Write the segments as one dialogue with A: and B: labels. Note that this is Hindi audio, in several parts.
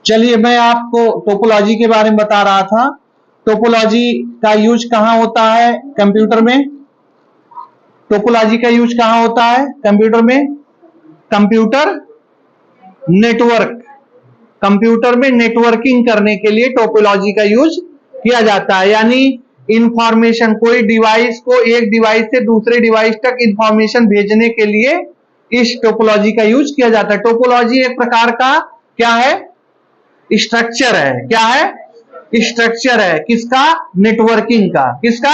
A: चलिए, मैं आपको टोपोलॉजी के बारे में बता रहा था। टोपोलॉजी का यूज कहां होता है कंप्यूटर में? टोपोलॉजी का यूज कहां होता है कंप्यूटर में? कंप्यूटर नेटवर्क, कंप्यूटर में नेटवर्किंग करने के लिए टोपोलॉजी का यूज किया जाता है। यानी इंफॉर्मेशन, कोई डिवाइस को एक डिवाइस से दूसरे डिवाइस तक इंफॉर्मेशन भेजने के लिए इस टोपोलॉजी का यूज किया जाता है। टोपोलॉजी एक प्रकार का क्या है? स्ट्रक्चर है। क्या है? स्ट्रक्चर है। किसका? नेटवर्किंग का। किसका?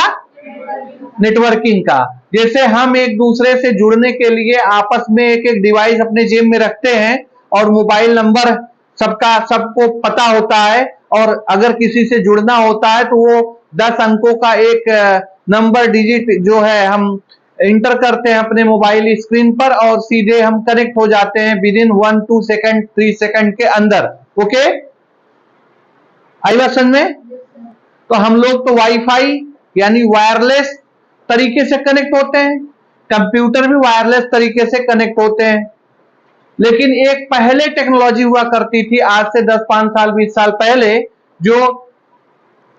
A: नेटवर्किंग का। जैसे हम एक दूसरे से जुड़ने के लिए आपस में एक एक डिवाइस अपने जेब में रखते हैं और मोबाइल नंबर सबको पता होता है, और अगर किसी से जुड़ना होता है तो वो 10 अंकों का एक नंबर डिजिट जो है हम इंटर करते हैं अपने मोबाइल स्क्रीन पर और सीधे हम कनेक्ट हो जाते हैं विद इन 1, 2 सेकंड, 3 सेकंड के अंदर। ओके, आई बात समझ में? तो हम लोग तो वाईफाई यानी वायरलेस तरीके से कनेक्ट होते हैं, कंप्यूटर भी वायरलेस तरीके से कनेक्ट होते हैं। लेकिन एक पहले टेक्नोलॉजी हुआ करती थी, आज से 10, 5 साल, 20 साल पहले, जो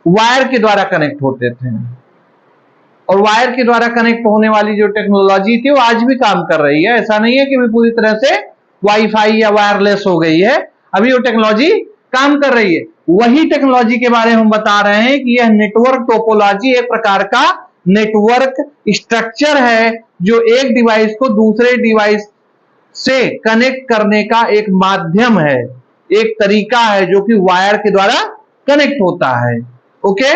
A: वायर के द्वारा कनेक्ट होते थे। और वायर के द्वारा कनेक्ट होने वाली जो टेक्नोलॉजी थी वो आज भी काम कर रही है। ऐसा नहीं है कि भी पूरी तरह से वाईफाई या वायरलेस हो गई है, अभी वो टेक्नोलॉजी काम कर रही है। वही टेक्नोलॉजी के बारे में हम बता रहे हैं कि यह नेटवर्क टोपोलॉजी एक प्रकार का नेटवर्क स्ट्रक्चर है जो एक डिवाइस को दूसरे डिवाइस से कनेक्ट करने का एक माध्यम है, एक तरीका है जो कि वायर के द्वारा कनेक्ट होता है। ओके,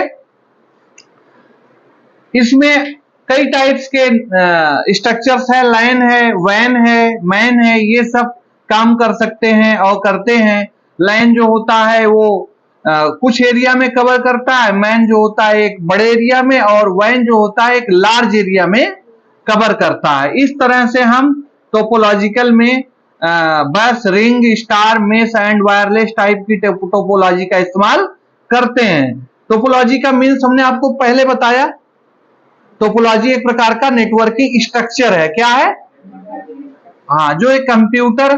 A: इसमें कई टाइप्स के स्ट्रक्चर्स है, लाइन है, वैन है, मैन है, ये सब काम कर सकते हैं और करते हैं। लाइन जो होता है वो कुछ एरिया में कवर करता है, मैन जो होता है एक बड़े एरिया में, और वैन जो होता है एक लार्ज एरिया में कवर करता है। इस तरह से हम टोपोलॉजिकल में बस, ring, star, mesh and wireless type की टोपोलॉजी का इस्तेमाल करते हैं। टोपोलॉजी का मीन्स हमने आपको पहले बताया, टोपोलॉजी एक प्रकार का नेटवर्किंग स्ट्रक्चर है। क्या है? हाँ, जो एक कंप्यूटर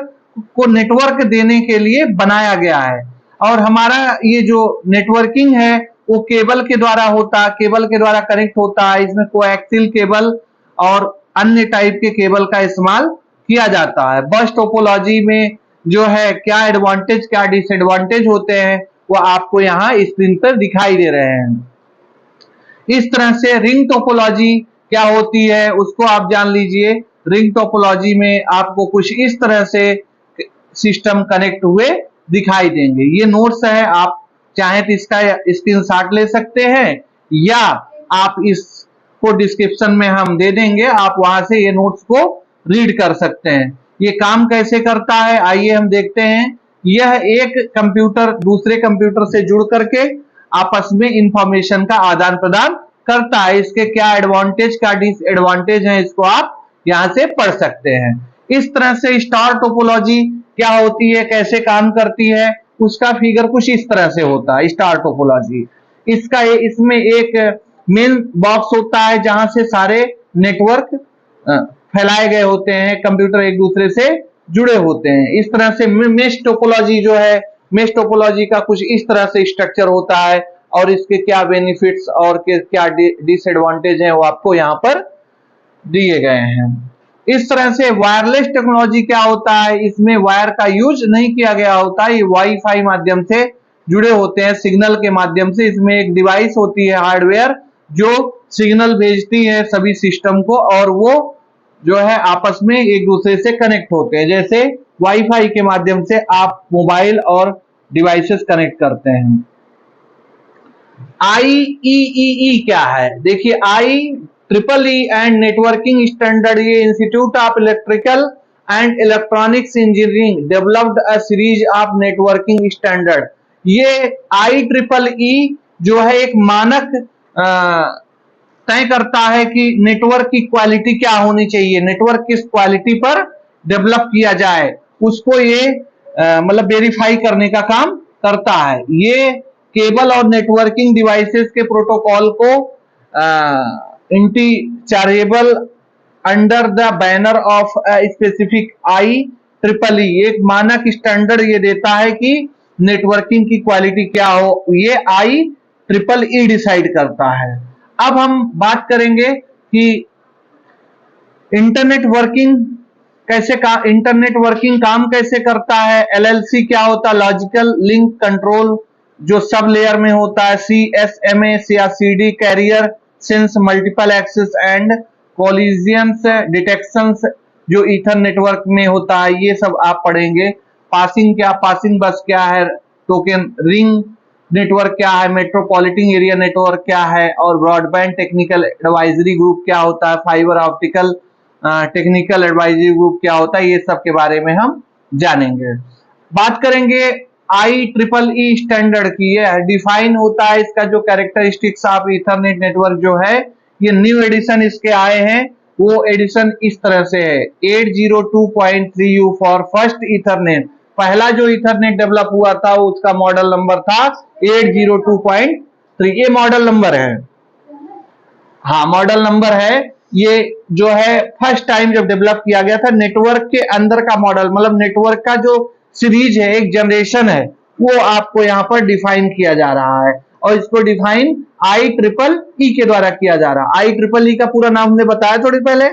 A: को नेटवर्क देने के लिए बनाया गया है। और हमारा ये जो नेटवर्किंग है वो केबल के द्वारा होता, केबल के द्वारा कनेक्ट होता है। इसमें कोएक्सियल केबल और अन्य टाइप के केबल का इस्तेमाल किया जाता है। बस टोपोलॉजी में जो है क्या एडवांटेज क्या डिसएडवांटेज होते हैं वो आपको यहाँ स्क्रीन पर दिखाई दे रहे हैं। इस तरह से रिंग टोपोलॉजी क्या होती है उसको आप जान लीजिए। रिंग टोपोलॉजी में आपको कुछ इस तरह से सिस्टम कनेक्ट हुए दिखाई देंगे। ये नोट्स है, आप चाहे तो इसका स्क्रीनशॉट ले सकते हैं या आप इसको डिस्क्रिप्शन में हम दे देंगे, आप वहां से ये नोट्स को रीड कर सकते हैं। ये काम कैसे करता है आइए हम देखते हैं। यह एक कंप्यूटर दूसरे कंप्यूटर से जुड़ करके आपस में इंफॉर्मेशन का आदान प्रदान करता है। इसके क्या एडवांटेज क्या डिसएडवांटेज है इसको आप यहां से पढ़ सकते हैं। इस तरह से स्टार टोपोलॉजी क्या होती है, कैसे काम करती है, उसका फिगर कुछ इस तरह से होता है। स्टार टोपोलॉजी इसमें एक मेन बॉक्स होता है जहां से सारे नेटवर्क फैलाए गए होते हैं, कंप्यूटर एक दूसरे से जुड़े होते हैं। इस तरह से मेश टोपोलॉजी जो है, मेश टोपोलॉजी का कुछ इस तरह से स्ट्रक्चर होता है और इसके क्या बेनिफिट्स और क्या डिसएडवांटेज हैं वो आपको यहाँ पर दिए गए हैं। इस तरह से वायरलेस टेक्नोलॉजी क्या होता है, इसमें वायर का यूज नहीं किया गया होता है, ये वाईफाई माध्यम से जुड़े होते हैं, सिग्नल के माध्यम से। इसमें एक डिवाइस होती है हार्डवेयर जो सिग्नल भेजती है सभी सिस्टम को और वो जो है आपस में एक दूसरे से कनेक्ट होते हैं। जैसे वाईफाई के माध्यम से आप मोबाइल और डिवाइसेस कनेक्ट करते हैं। IEEE क्या है? देखिए, IEEE एंड नेटवर्किंग स्टैंडर्ड, ये institute of electrical and electronics engineering developed a series of networking standard. ये IEEE जो है एक मानक तय करता है कि नेटवर्क की क्वालिटी क्या होनी चाहिए, नेटवर्क किस क्वालिटी पर डेवलप किया जाए, उसको ये मतलब वेरीफाई करने का काम करता है। ये केबल और नेटवर्किंग डिवाइसेस के प्रोटोकॉल को interchangeable under the banner of specific IEEE, एक मानक स्टैंडर्ड ये देता है कि नेटवर्किंग की क्वालिटी क्या हो, ये IEEE डिसाइड करता है। अब हम बात करेंगे कि इंटरनेट वर्किंग काम कैसे करता है। LLC क्या होता है, लॉजिकल लिंक कंट्रोल, जो सब लेयर में होता है। CSMA या CD carrier sense multiple access and collisions detections, जो ईथर नेटवर्क में होता है, ये सब आप पढ़ेंगे। पासिंग बस क्या है, टोकन रिंग नेटवर्क क्या है, मेट्रोपॉलिटन एरिया नेटवर्क क्या है, और ब्रॉडबैंड टेक्निकल एडवाइजरी ग्रुप क्या होता है, fibre optical technical advisory group क्या होता है, ये सब के बारे में हम जानेंगे। बात करेंगे IEEE स्टैंडर्ड की। ये डिफाइन होता है, इसका जो कैरेक्टरिस्टिक्स ऑफ ईथरनेट नेटवर्क जो है, ये न्यू एडिशन इसके आए हैं, वो एडिशन इस तरह से है। 802.3U फॉर फर्स्ट ईथरनेट, पहला जो ईथरनेट डेवलप हुआ था उसका मॉडल नंबर था 802.3, ये मॉडल नंबर है। हाँ, मॉडल नंबर है। ये जो है फर्स्ट टाइम जब डेवलप किया गया था, नेटवर्क के अंदर का मॉडल, मतलब नेटवर्क का जो सीरीज है, एक जनरेशन है, वो आपको यहाँ पर डिफाइन किया जा रहा है। और इसको डिफाइन IEEE के द्वारा किया जा रहा है। IEEE का पूरा नाम हमने बताया थोड़ी पहले,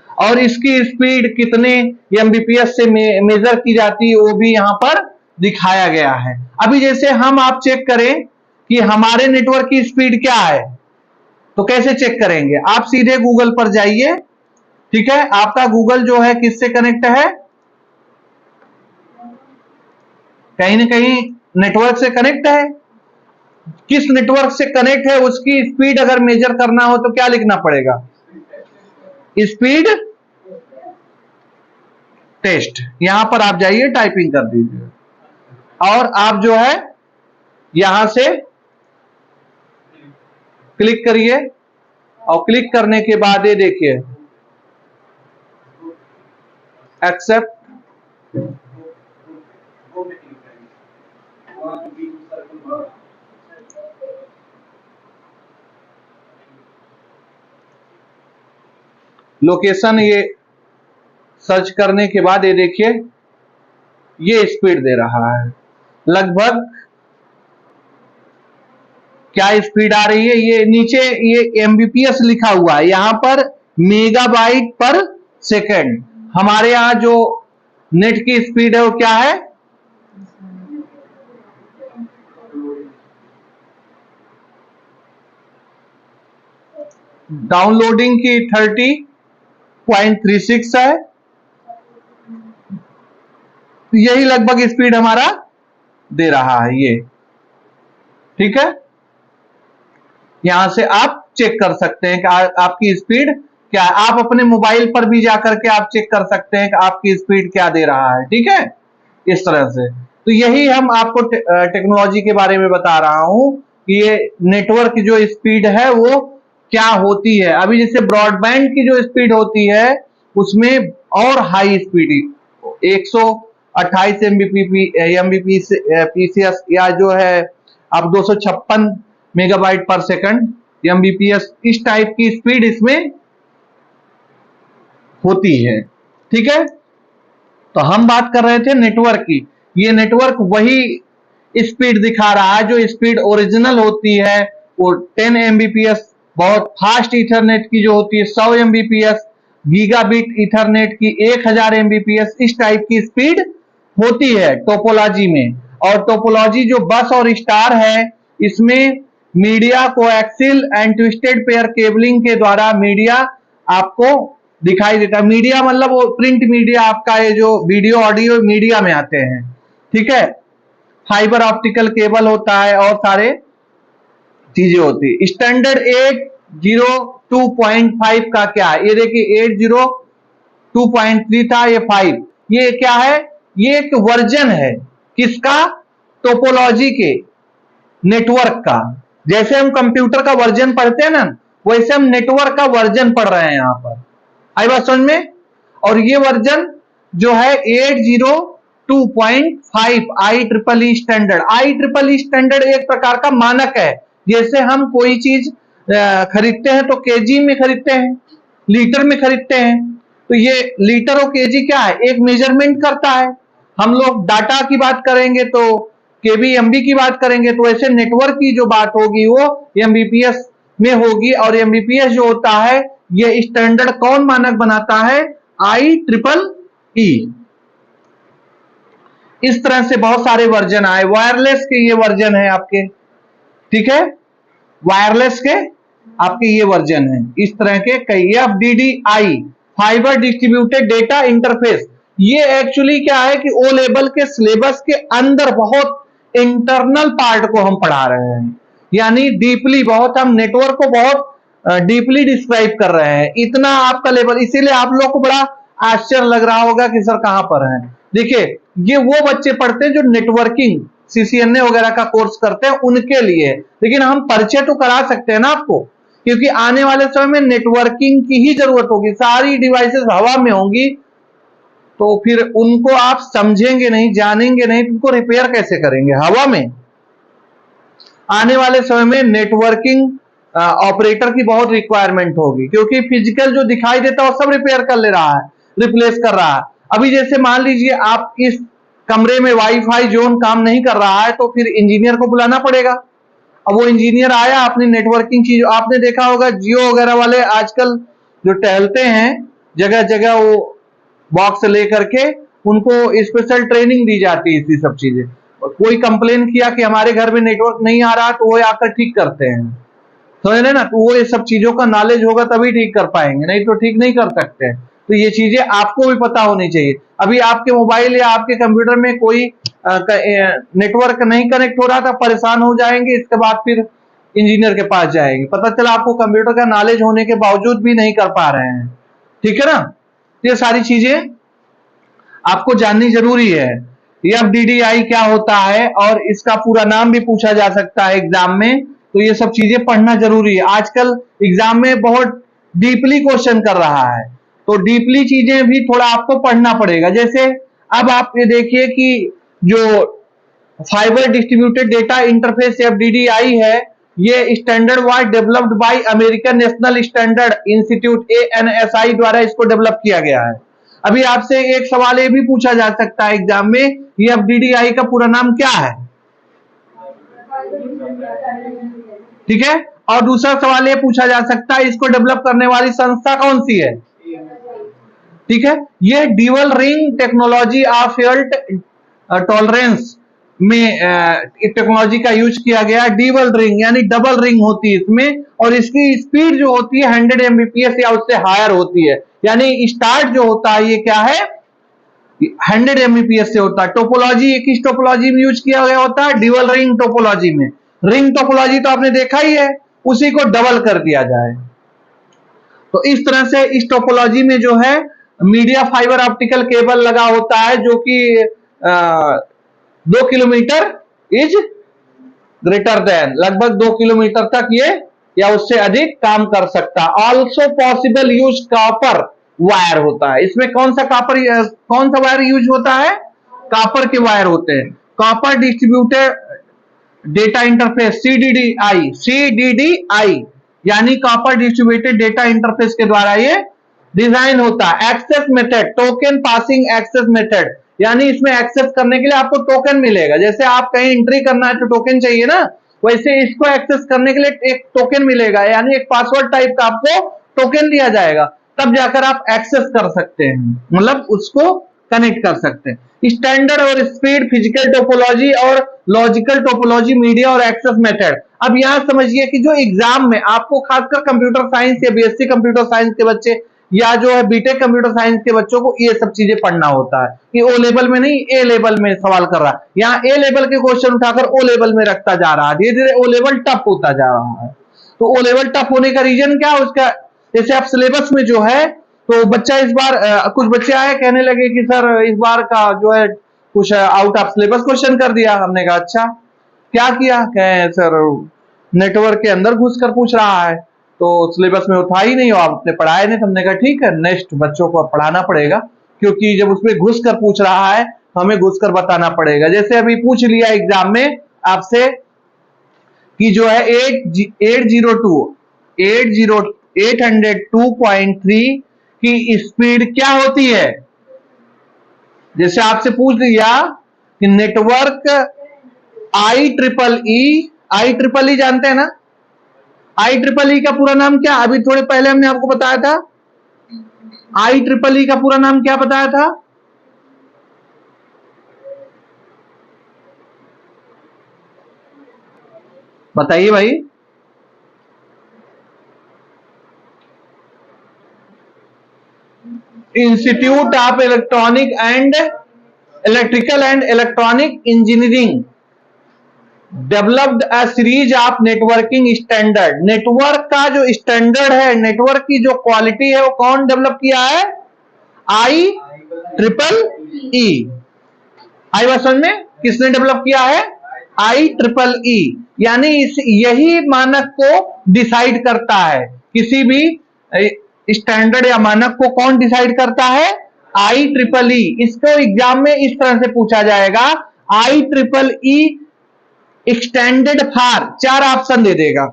A: और इसकी स्पीड कितने MBPS से मेजर की जाती है वो भी यहाँ पर दिखाया गया है। अभी जैसे हम आप चेक करें कि हमारे नेटवर्क की स्पीड क्या है, तो कैसे चेक करेंगे, आप सीधे गूगल पर जाइए। ठीक है, आपका गूगल जो है किससे कनेक्ट है, कहीं ना कहीं नेटवर्क से कनेक्ट है। किस नेटवर्क से कनेक्ट है उसकी स्पीड अगर मेजर करना हो तो क्या लिखना पड़ेगा, स्पीड टेस्ट। यहां पर आप जाइए, टाइपिंग कर दीजिए, और आप जो है यहां से क्लिक करिए, और क्लिक करने के बाद ये देखिए एक्सेप्ट, लोकेशन, ये सर्च करने के बाद ये देखिए ये स्पीड दे रहा है। लगभग क्या स्पीड आ रही है, ये नीचे ये MBPS लिखा हुआ है, यहां पर मेगाबाइट पर सेकेंड। हमारे यहां जो नेट की स्पीड है वो क्या है, डाउनलोडिंग की 30.36 है। यही लगभग स्पीड हमारा दे रहा है ये। ठीक है, यहां से आप चेक कर सकते हैं कि आपकी स्पीड क्या है। आप अपने मोबाइल पर भी जाकर के आप चेक कर सकते हैं कि आपकी स्पीड क्या दे रहा है। ठीक है, इस तरह से। तो यही हम आपको टेक्नोलॉजी के बारे में बता रहा हूं कि ये नेटवर्क जो स्पीड है वो क्या होती है। अभी जैसे ब्रॉडबैंड की जो स्पीड होती है उसमें और हाई स्पीड 128 MBPS या जो है अब 256 मेगाबाइट पर सेकंड MBPS, इस टाइप की स्पीड इसमें होती है। ठीक है, तो हम बात कर रहे थे नेटवर्क की। ये नेटवर्क वही स्पीड दिखा रहा है जो स्पीड ओरिजिनल होती है, वो 10 MBPS। बहुत फास्ट ईथरनेट की जो होती है 100 MBPS, गीगाबिट ईथरनेट की 1000 MBPS, इस टाइप की स्पीड होती है टोपोलॉजी में। और टोपोलॉजी जो बस और स्टार है, इसमें media coaxial and twisted pair cabling के द्वारा मीडिया आपको दिखाई देता है। मीडिया मतलब वो प्रिंट मीडिया, आपका ये जो वीडियो ऑडियो मीडिया में आते हैं। ठीक है, फाइबर ऑप्टिकल केबल होता है और सारे चीजें होती है। स्टैंडर्ड 802.5 का क्या है, ये देखिए 802.3 था, ये 5, ये क्या है, ये एक वर्जन है किसका, टोपोलॉजी के नेटवर्क का। जैसे हम कंप्यूटर का वर्जन पढ़ते हैं ना, वैसे हम नेटवर्क का वर्जन पढ़ रहे हैं यहां पर। आई बात समझ में। और ये वर्जन जो है 802.5 IEEE स्टैंडर्ड। IEEE स्टैंडर्ड एक प्रकार का मानक है। जैसे हम कोई चीज खरीदते हैं तो केजी में खरीदते हैं, लीटर में खरीदते हैं, तो ये लीटर और केजी क्या है, एक मेजरमेंट करता है। हम लोग डाटा की बात करेंगे तो केबी एमबी की बात करेंगे, तो ऐसे नेटवर्क की जो बात होगी वो एमबीपीएस में होगी। और एमबीपीएस जो होता है ये स्टैंडर्ड कौन मानक बनाता है? IEEE। इस तरह से बहुत सारे वर्जन आए। वायरलेस के ये वर्जन है आपके, ठीक है, वायरलेस के आपके ये वर्जन है। इस तरह के कई FDDI, fibre distributed data interface, ये एक्चुअली क्या है कि ओ लेवल के सिलेबस के अंदर बहुत इंटरनल पार्ट को हम पढ़ा रहे हैं, यानी डीपली बहुत, हम नेटवर्क को बहुत डीपली डिस्क्राइब कर रहे हैं। इतना आपका लेवल, इसीलिए आप लोग को बड़ा आश्चर्य लग रहा होगा कि सर कहां पर है। देखिए ये वो बच्चे पढ़ते हैं जो नेटवर्किंग CCNA वगैरह का कोर्स करते हैं, उनके लिए। लेकिन हम परिचय तो करा सकते हैं ना आपको, क्योंकि आने वाले समय में नेटवर्किंग की ही जरूरत होगी, सारी डिवाइसेस हवा में होंगी, तो फिर उनको आप समझेंगे नहीं, जानेंगे नहीं, उनको रिपेयर कैसे करेंगे हवा में। आने वाले समय में नेटवर्किंग ऑपरेटर की बहुत रिक्वायरमेंट होगी, क्योंकि फिजिकल जो दिखाई देता है वो सब रिपेयर कर ले रहा है, रिप्लेस कर रहा है। अभी जैसे मान लीजिए आप इस कमरे में वाईफाई जोन काम नहीं कर रहा है, तो फिर इंजीनियर को बुलाना पड़ेगा। अब वो इंजीनियर आया, अपनी नेटवर्किंग चीज, आपने देखा होगा जियो वगैरह वाले आजकल जो टहलते हैं जगह जगह, वो बॉक्स लेकर के उनको स्पेशल ट्रेनिंग दी जाती है इसी सब चीजें। कोई कंप्लेन किया कि हमारे घर में नेटवर्क नहीं आ रहा, तो वो आकर ठीक करते हैं, समझ रहे ना। तो वो ये सब चीजों का नॉलेज होगा तभी ठीक कर पाएंगे, नहीं तो ठीक नहीं कर सकते। तो ये चीजें आपको भी पता होनी चाहिए। अभी आपके मोबाइल या आपके कंप्यूटर में कोई नेटवर्क नहीं कनेक्ट हो रहा था, परेशान हो जाएंगे, इसके बाद फिर इंजीनियर के पास जाएंगे, पता चला आपको कंप्यूटर का नॉलेज होने के बावजूद भी नहीं कर पा रहे हैं, ठीक है ना। ये सारी चीजें आपको जाननी जरूरी है। FDDI क्या होता है और इसका पूरा नाम भी पूछा जा सकता है एग्जाम में, तो ये सब चीजें पढ़ना जरूरी है। आजकल एग्जाम में बहुत डीपली क्वेश्चन कर रहा है, तो डीपली चीजें भी थोड़ा आपको पढ़ना पड़ेगा। जैसे अब आप ये देखिए कि जो fibre distributed data interface FDDI है, ये standard wise developed by American national standard institute ANSI द्वारा इसको डेवलप किया गया है। अभी आपसे एक सवाल ये भी पूछा जा सकता है एग्जाम में, ये FDDI का पूरा नाम क्या है, ठीक है। और दूसरा सवाल ये पूछा जा सकता है, इसको डेवलप करने वाली संस्था कौन सी है, ठीक है। ये dual ring technology of felt tolerance में टेक्नोलॉजी का यूज किया गया। ड्यूअल रिंग यानी डबल रिंग होती है इसमें, और इसकी स्पीड जो होती है 100 Mbps या उससे हायर होती है, यानी स्टार्ट जो होता है ये क्या है, 100 Mbps से होता है। टोपोलॉजी किस टोपोलॉजी में यूज किया गया होता है, ड्यूअल रिंग टोपोलॉजी में। रिंग टोपोलॉजी तो आपने देखा ही है, उसी को डबल कर दिया जाए। तो इस तरह से इस टोपोलॉजी में जो है मीडिया फाइबर ऑप्टिकल केबल लगा होता है, जो कि 2 किलोमीटर इज ग्रेटर देन, लगभग 2 किलोमीटर तक ये या उससे अधिक काम कर सकता। Also possible use copper wire होता है। इसमें कौन सा वायर यूज होता है, कॉपर के वायर होते हैं। Copper distributed data interface CDDI यानी कॉपर डिस्ट्रीब्यूटेड डेटा इंटरफेस के द्वारा ये डिजाइन होता है। Access method, token passing access method, यानी इसमें एक्सेस करने के लिए आपको टोकन मिलेगा। जैसे आप कहीं एंट्री करना है तो टोकन चाहिए ना, वैसे इसको एक्सेस करने के लिए एक टोकन मिलेगा, यानी एक पासवर्ड टाइप का आपको टोकन दिया जाएगा, तब जाकर आप एक्सेस कर सकते हैं, मतलब उसको कनेक्ट कर सकते हैं। स्टैंडर्ड और स्पीड, फिजिकल टोपोलॉजी और लॉजिकल टोपोलॉजी, मीडिया और एक्सेस मेथड। अब यहां समझिए कि जो एग्जाम में आपको खासकर कंप्यूटर साइंस या BSc कंप्यूटर साइंस के बच्चे या जो है बीटेक कंप्यूटर साइंस के बच्चों को ये सब चीजें पढ़ना होता है, कि ओ लेवल में नहीं, ए लेवल में सवाल कर रहा है। यहाँ ए लेवल के क्वेश्चन उठाकर ओ लेवल में रखता जा रहा है, धीरे धीरे ओ लेवल टफ होता जा रहा है। तो ओ लेवल टफ होने का रीजन क्या है उसका, जैसे आप सिलेबस में जो है, तो बच्चा इस बार कुछ बच्चे आए कहने लगे कि सर इस बार का जो है कुछ आउट ऑफ सिलेबस क्वेश्चन कर दिया। हमने कहा अच्छा क्या किया, कहे सर नेटवर्क के अंदर घुसकर पूछ रहा है, तो सिलेबस में वो था ही नहीं, और आपने पढ़ाया नहीं। तो हमने कहा ठीक है, नेक्स्ट बच्चों को पढ़ाना पड़ेगा, क्योंकि जब उसमें घुसकर पूछ रहा है हमें घुसकर बताना पड़ेगा। जैसे अभी पूछ लिया एग्जाम में आपसे कि जो है 802.3 की स्पीड क्या होती है, जैसे आपसे पूछ लिया कि नेटवर्क आई ट्रिपल ई जानते हैं ना, आई का पूरा नाम क्या, अभी थोड़े पहले हमने आपको बताया था, आई का पूरा नाम क्या बताया था? बताइए भाई। Institute of electrical and electronic engineering developed a series of networking standard. Network का जो स्टैंडर्ड है, नेटवर्क की जो क्वालिटी है, वो कौन डेवलप किया है? I triple E. आई बात समझ में? किसने डेवलप किया है? I triple E. यानी यही मानक को डिसाइड करता है, किसी भी स्टैंडर्ड या मानक को कौन डिसाइड करता है? I triple E. इसको एग्जाम में इस तरह से पूछा जाएगा, I triple E extended for, चार ऑप्शन दे देगा,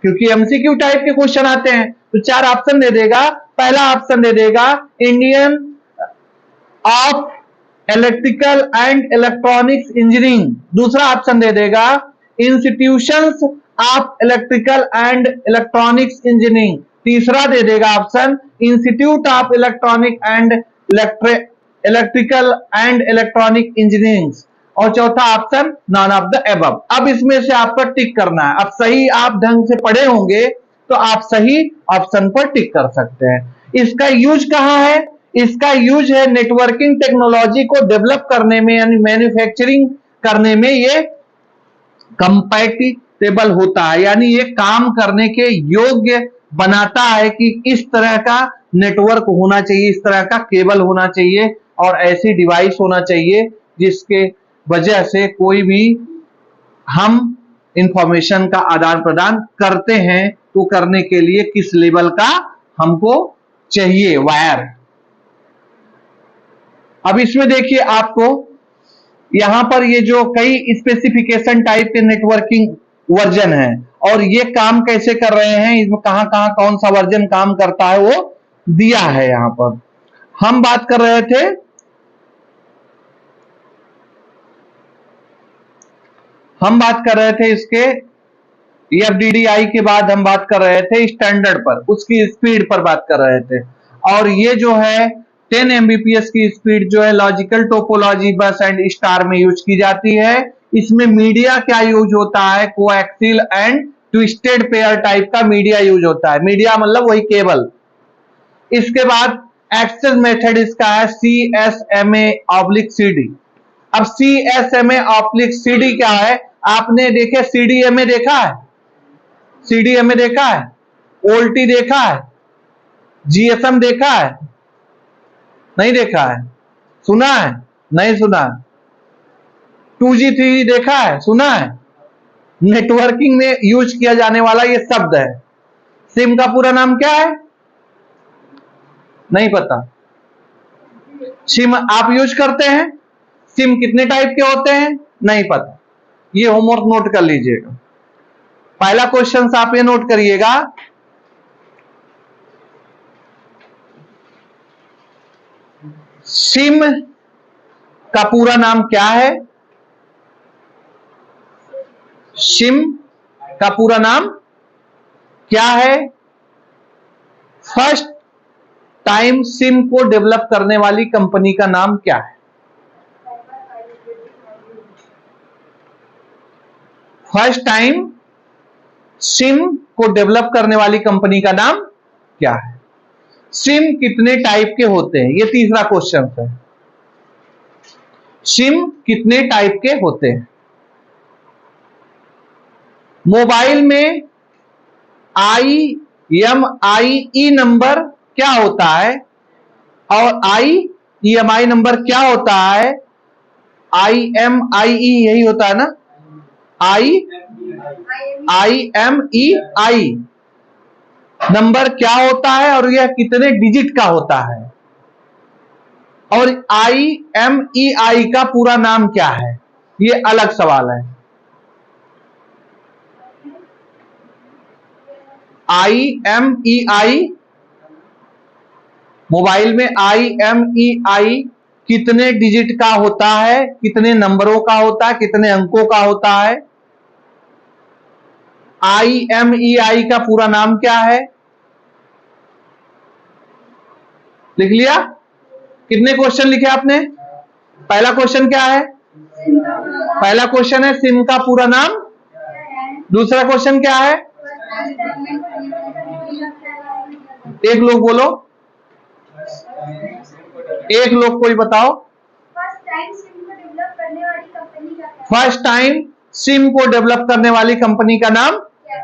A: क्योंकि एमसीक्यू टाइप के क्वेश्चन आते हैं तो चार ऑप्शन दे देगा। पहला ऑप्शन दे देगा Indian of electrical and electronics engineering. दूसरा ऑप्शन दे देगा institutions of electrical and electronics engineering. तीसरा दे देगा option institute of electrical and electronic engineering. और चौथा option none of the above. अब इसमें से आपको टिक करना है। अब सही आप ढंग से पढ़े होंगे तो आप सही ऑप्शन पर टिक कर सकते हैं। इसका यूज कहां है? इसका यूज है नेटवर्किंग टेक्नोलॉजी को डेवलप करने में, यानी मैन्युफैक्चरिंग करने में ये कंपैटिबल होता है, यानी ये काम करने के योग्य बनाता है कि इस तरह का नेटवर्क होना चाहिए, इस तरह का केबल होना चाहिए और ऐसी डिवाइस होना चाहिए जिसके वजह से कोई भी हम इंफॉर्मेशन का आदान प्रदान करते हैं तो करने के लिए किस लेवल का हमको चाहिए वायर। अब इसमें देखिए आपको यहां पर ये जो कई स्पेसिफिकेशन टाइप के नेटवर्किंग वर्जन है और ये काम कैसे कर रहे हैं, इसमें कहां कहां कौन सा वर्जन काम करता है वो दिया है। यहां पर हम बात कर रहे थे इसके एफडीडीआई के बाद हम बात कर रहे थे स्टैंडर्ड पर, उसकी स्पीड पर बात कर रहे थे। और ये जो है 10 एमबीपीएस की स्पीड जो है लॉजिकल टोपोलॉजी बस एंड स्टार में यूज की जाती है। इसमें मीडिया क्या यूज होता है? Coaxial and twisted pair type का मीडिया यूज होता है। मीडिया मतलब वही केबल। इसके बाद एक्सेस मेथड इसका है CSMA/CD। अब CSMA/CD क्या है? आपने देखे CDMA देखा है? CDMA देखा है? ओल्टी देखा है? GSM देखा है? नहीं देखा है? सुना है? नहीं सुना है? 2G 3G देखा है? सुना है? नेटवर्किंग में यूज किया जाने वाला ये शब्द है। सिम का पूरा नाम क्या है? नहीं पता। सिम आप यूज करते हैं? सिम कितने टाइप के होते हैं? नहीं पता। ये होमवर्क नोट कर लीजिएगा। पहला क्वेश्चन आप ये नोट करिएगा, सिम का पूरा नाम क्या है? सिम का पूरा नाम क्या है? फर्स्ट टाइम सिम को डेवलप करने वाली कंपनी का नाम क्या है? फर्स्ट टाइम सिम को डेवलप करने वाली कंपनी का नाम क्या है? सिम कितने टाइप के होते हैं? ये तीसरा क्वेश्चन है। सिम कितने टाइप के होते हैं? मोबाइल में IMEI नंबर क्या होता है और IEMI नंबर क्या होता है? IMEI यही होता है ना? IMEI नंबर क्या होता है और यह कितने डिजिट का होता है? और IMEI का पूरा नाम क्या है? ये अलग सवाल है। IMEI मोबाइल में IMEI कितने डिजिट का होता है, कितने नंबरों का होता है, कितने अंकों का होता है? IMEI का पूरा नाम क्या है? लिख लिया? कितने क्वेश्चन लिखे आपने? पहला क्वेश्चन क्या है? पहला क्वेश्चन है सिम का पूरा नाम। दूसरा क्वेश्चन क्या है? एक लोग बोलो, एक लोग कोई बताओ। फर्स्ट टाइम सिम को डेवलप करने वाली कंपनी का नाम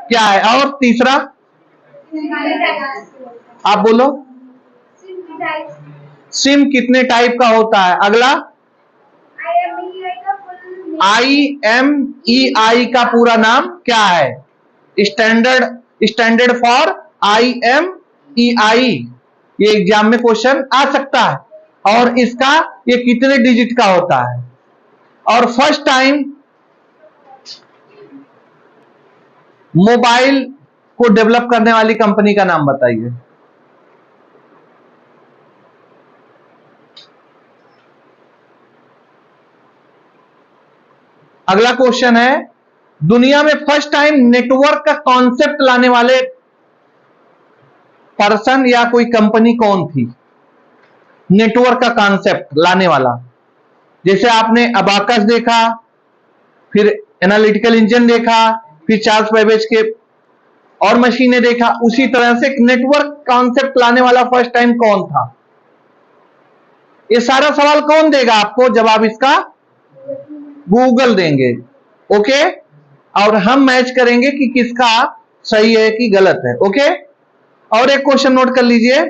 A: क्या है? और तीसरा आप बोलो, सिम कितने टाइप का होता है? अगला, IMEI का पूरा नाम क्या है? Standard for IMEI। ये एग्जाम में क्वेश्चन आ सकता है। और इसका ये कितने डिजिट का होता है? और फर्स्ट टाइम मोबाइल को डेवलप करने वाली कंपनी का नाम बताइए। अगला क्वेश्चन है, दुनिया में फर्स्ट टाइम नेटवर्क का कॉन्सेप्ट लाने वाले पर्सन या कोई कंपनी कौन थी? नेटवर्क का कॉन्सेप्ट लाने वाला, जैसे आपने अबाकस देखा, फिर एनालिटिकल इंजन देखा, फिर चार्ल्स बेबेज के और मशीनें देखा, उसी तरह से नेटवर्क कॉन्सेप्ट लाने वाला फर्स्ट टाइम कौन था? ये सारा सवाल कौन देगा आपको जवाब इसका? गूगल देंगे। ओके, और हम मैच करेंगे कि किसका सही है कि गलत है। ओके, और एक क्वेश्चन नोट कर लीजिए,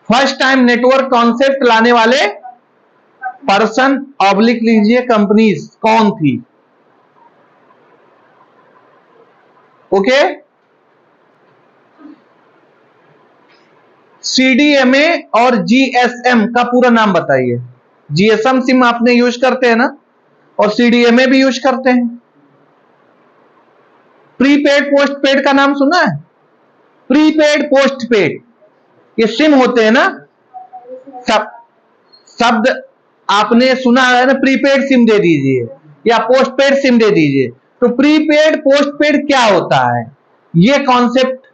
A: फर्स्ट टाइम नेटवर्क कॉन्सेप्ट लाने वाले पर्सन ऑब्लिक लीजिए कंपनीज कौन थी? ओके, CDMA और GSM का पूरा नाम बताइए। GSM सिम आपने यूज करते हैं ना, और CDMA भी यूज करते हैं। प्रीपेड पोस्ट पेड का नाम सुना है? प्रीपेड पोस्ट पेड ये सिम होते हैं ना, शब्द आपने सुना है ना, प्रीपेड सिम दे दीजिए या पोस्ट पेड सिम दे दीजिए। तो प्रीपेड पोस्ट पेड क्या होता है, ये कॉन्सेप्ट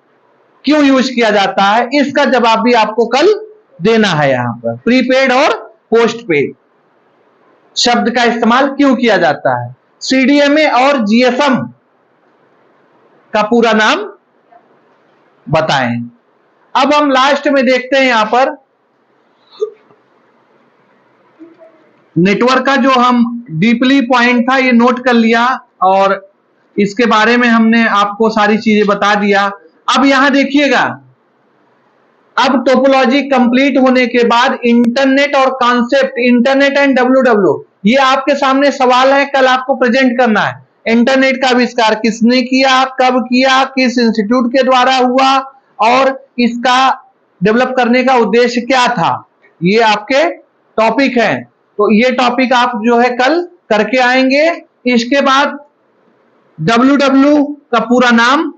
A: क्यों यूज किया जाता है, इसका जवाब भी आपको कल देना है। यहां पर प्रीपेड और पोस्ट पेड शब्द का इस्तेमाल क्यों किया जाता है? CDMA और GSM का पूरा नाम बताएं। अब हम लास्ट में देखते हैं, यहां पर नेटवर्क का जो हम डीपली पॉइंट था ये नोट कर लिया, और इसके बारे में हमने आपको सारी चीजें बता दिया। अब यहां देखिएगा, अब टोपोलॉजी कंप्लीट होने के बाद इंटरनेट और कॉन्सेप्ट, इंटरनेट एंड WW, ये आपके सामने सवाल है, कल आपको प्रेजेंट करना है। इंटरनेट का आविष्कार किसने किया, कब किया, किस इंस्टीट्यूट के द्वारा हुआ, और इसका डेवलप करने का उद्देश्य क्या था, ये आपके टॉपिक हैं। तो ये टॉपिक आप जो है कल करके आएंगे। इसके बाद WW का पूरा नाम,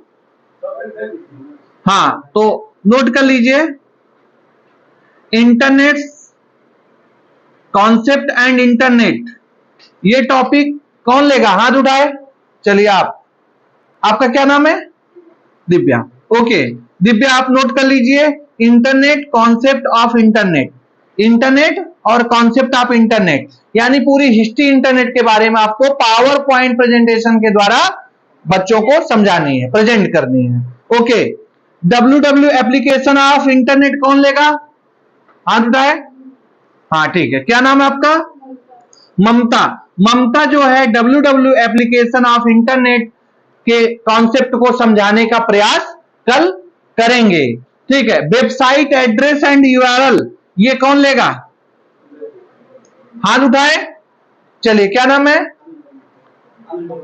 A: हाँ तो नोट कर लीजिए, इंटरनेट कॉन्सेप्ट एंड इंटरनेट, ये टॉपिक कौन लेगा? हाथ उठाए, चलिए आपका क्या नाम है? दिव्या। ओके दिव्या, आप नोट कर लीजिए, internet concept of internet, internet और कॉन्सेप्ट ऑफ इंटरनेट, यानी पूरी हिस्ट्री इंटरनेट के बारे में आपको पावर पॉइंट प्रेजेंटेशन के द्वारा बच्चों को समझानी है, प्रेजेंट करनी है। Okay, WW application of internet कौन लेगा? हाथ उठाए, हाँ ठीक है, क्या नाम है आपका? ममता। ममता जो है WW एप्लीकेशन ऑफ इंटरनेट के कॉन्सेप्ट को समझाने का प्रयास कल करेंगे। ठीक है, वेबसाइट एड्रेस एंड URL, ये कौन लेगा? हाथ उठाए, चलिए क्या नाम है?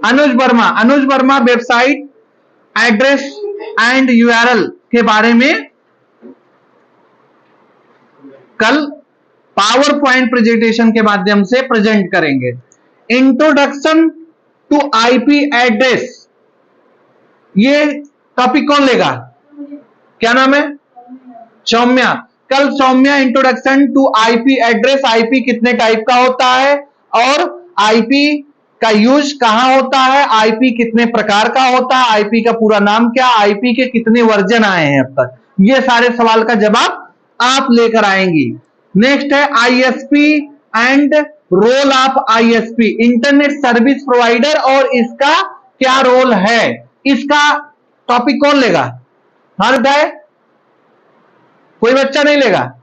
A: Anuj Verma. Anuj Verma website address and URL के बारे में कल पावर पॉइंट प्रेजेंटेशन के माध्यम से प्रेजेंट करेंगे। इंट्रोडक्शन टू IP एड्रेस, ये टॉपिक कौन लेगा? क्या नाम है? सौम्या, कल Saumya introduction to IP address, IP कितने टाइप का होता है और आईपी का यूज कहां होता है, आईपी कितने प्रकार का होता है, आईपी का पूरा नाम क्या, आईपी के कितने वर्जन आए हैं अब तक, ये सारे सवाल का जवाब आप लेकर आएंगी। नेक्स्ट है ISP and role of ISP, internet service provider, और इसका क्या रोल है, इसका टॉपिक कौन लेगा? हाथ उठाए, कोई बच्चा नहीं लेगा?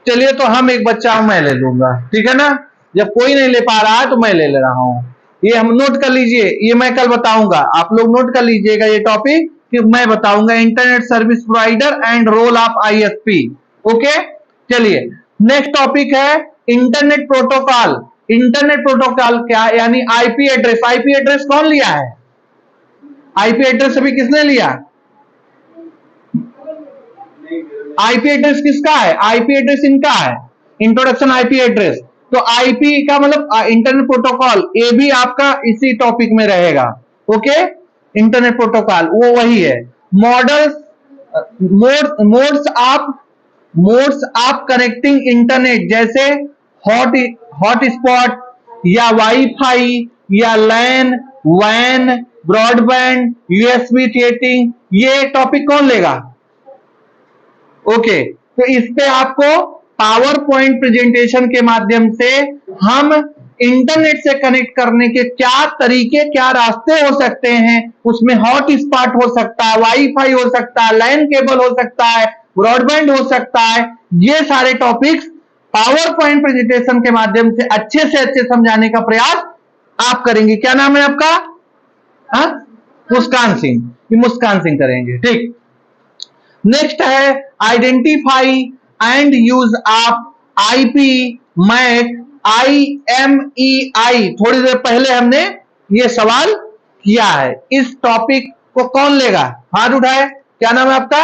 A: चलिए तो हम एक बच्चा मैं ले लूंगा, ठीक है ना, जब कोई नहीं ले पा रहा है तो मैं ले रहा हूं। ये हम नोट कर लीजिए, ये मैं कल बताऊंगा, आप लोग नोट कर लीजिएगा ये टॉपिक कि मैं बताऊंगा internet service provider and role of ISP. Okay, चलिए नेक्स्ट टॉपिक है इंटरनेट प्रोटोकॉल। इंटरनेट प्रोटोकॉल क्या, यानी आईपी एड्रेस। आईपी एड्रेस कौन लिया है? आईपी एड्रेस अभी किसने लिया? आईपी एड्रेस किसका है? आईपी एड्रेस इनका है, इंट्रोडक्शन आईपी एड्रेस। तो आईपी का मतलब इंटरनेट प्रोटोकॉल, ये भी आपका इसी टॉपिक में रहेगा। ओके, इंटरनेट प्रोटोकॉल वो वही है। Models, modes of connecting internet, जैसे हॉटस्पॉट या वाईफाई या लैन, वैन, ब्रॉडबैंड, यूएसबी चैटिंग, ये टॉपिक कौन लेगा? ओके, तो इस पे आपको पावर पॉइंट प्रेजेंटेशन के माध्यम से हम इंटरनेट से कनेक्ट करने के क्या तरीके, क्या रास्ते हो सकते हैं, उसमें हॉट स्पॉट हो सकता है, वाईफाई हो सकता है, लैन केबल हो सकता है, ब्रॉडबैंड हो सकता है, ये सारे टॉपिक्स पावर पॉइंट प्रेजेंटेशन के माध्यम से अच्छे समझाने का प्रयास आप करेंगे। क्या नाम है आपका? मुस्कान सिंह, ये मुस्कान सिंह करेंगे, ठीक। नेक्स्ट है identify and use of IP MAC IMEI, थोड़ी देर पहले हमने ये सवाल किया है। इस टॉपिक को कौन लेगा? हाथ उठाए, क्या नाम है आपका?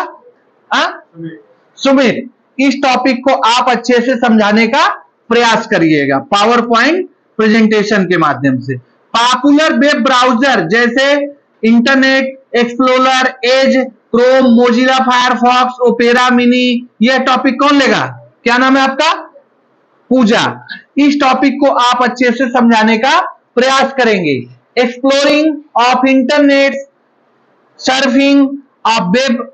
A: सुमित। इस टॉपिक को आप अच्छे से समझाने का प्रयास करिएगा पावर पॉइंट प्रेजेंटेशन के माध्यम से। पॉपुलर वेब ब्राउजर जैसे internet explorer, Edge, Chrome, Mozilla Firefox, Opera mini, यह टॉपिक कौन लेगा? क्या नाम है आपका? पूजा। इस टॉपिक को आप अच्छे से समझाने का प्रयास करेंगे। Exploring of internet, surfing of web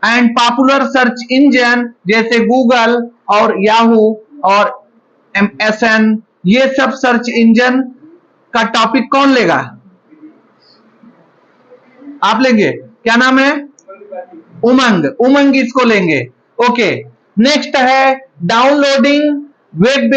A: and popular search engine जैसे गूगल और याहू और MSN, ये सब सर्च इंजन का टॉपिक कौन लेगा? आप लेंगे? क्या नाम है? उमंग। उमंग इसको लेंगे। ओके, नेक्स्ट है downloading web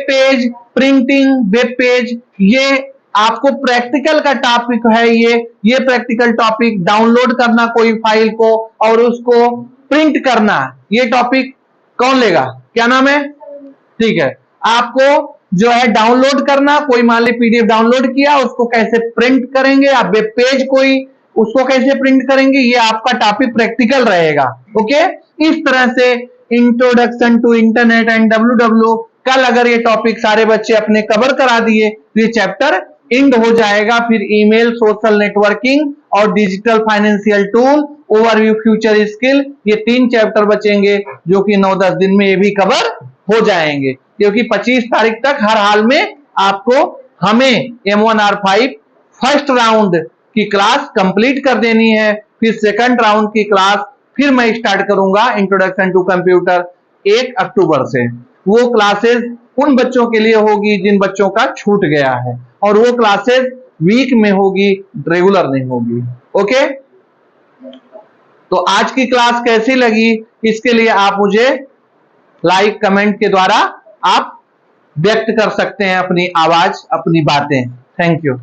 A: page, printing web page, ये आपको प्रैक्टिकल का टॉपिक है। ये प्रैक्टिकल टॉपिक, डाउनलोड करना कोई फाइल को और उसको प्रिंट करना, ये टॉपिक कौन लेगा? क्या नाम है? ठीक है, आपको जो है डाउनलोड करना, कोई मान ली PDF डाउनलोड किया, उसको कैसे प्रिंट करेंगे, आप वेब पेज कोई उसको कैसे प्रिंट करेंगे, ये आपका टॉपिक प्रैक्टिकल रहेगा। ओके, इस तरह से introduction to internet and WW, कल अगर ये टॉपिक सारे बच्चे अपने कवर करा दिए तो ये चैप्टर एंड हो जाएगा। फिर ईमेल, सोशल नेटवर्किंग और digital financial tool, overview, future skill, ये 3 चैप्टर बचेंगे जो कि 9-10 दिन में ये भी कवर हो जाएंगे, क्योंकि 25 तारीख तक हर हाल में आपको हमें M1R5 फर्स्ट राउंड की क्लास कंप्लीट कर देनी है। फिर सेकंड राउंड की क्लास फिर मैं स्टार्ट करूंगा इंट्रोडक्शन टू कंप्यूटर 1 अक्टूबर से। वो क्लासेस उन बच्चों के लिए होगी जिन बच्चों का छूट गया है, और वो क्लासेस वीक में होगी, रेगुलर नहीं होगी। ओके, तो आज की क्लास कैसी लगी, इसके लिए आप मुझे लाइक, कमेंट के द्वारा आप व्यक्त कर सकते हैं अपनी आवाज, अपनी बातें। Thank you.